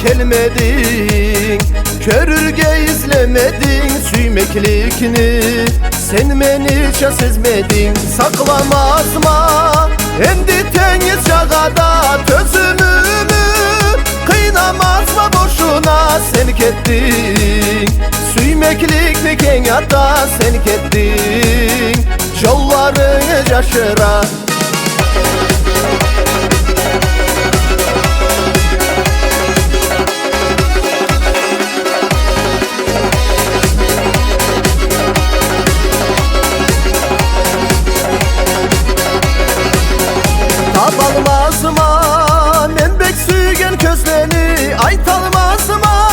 kelmedin, körürge izlemedin süymeklikini. Sen beni hiç sezmedin, saklamazma endi teniz çağada tözümümü. Kıynamazma boşuna sen kettin, süymeklikni kenyata sen kettin. Yollarını şaşıra Tabalmazma menbek süygen közleni, aytalmazma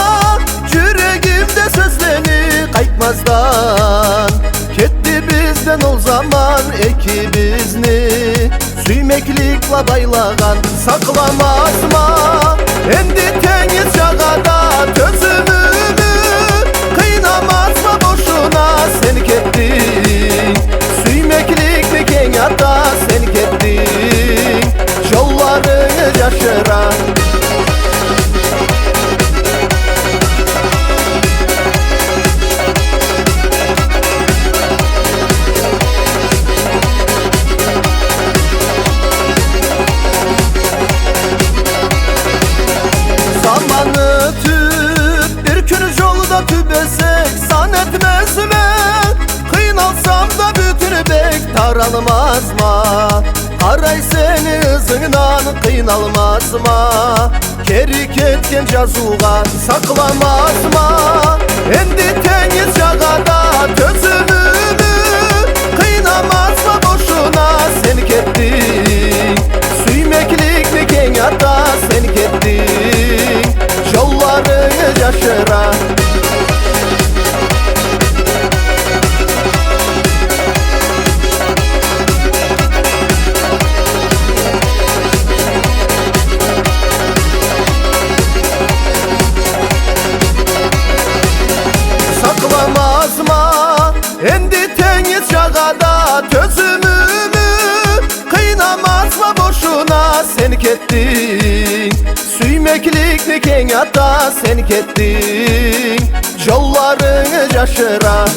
yüreğimde sözleni. Kaytmazdan ketti bizden o zaman ekibizini, süymeklikle baylagan saklamazma endi teniz çağada tözümümü. Kıynamazma boşuna sen kettin, süymeklikni kenyata sen kettin. Yollarını şaşıran zamanı tüp bir gün yolda tübesek san etmez mi? Kıynalsam da bütün bek taralmaz mı? Haray seni hızından kıynalmazma, kerik etken cazuğa saklamazma endi teniz çağada tözümümü. Kıynamazma boşuna sen kettin, süymeklikni kenyata sen kettin. Yollarını şaşıran saklamazma endi teniz çağada tözümümü. Kıynamazma boşuna sen kettin, süymeklikni kenyata sen kettin. Yollarını şaşıran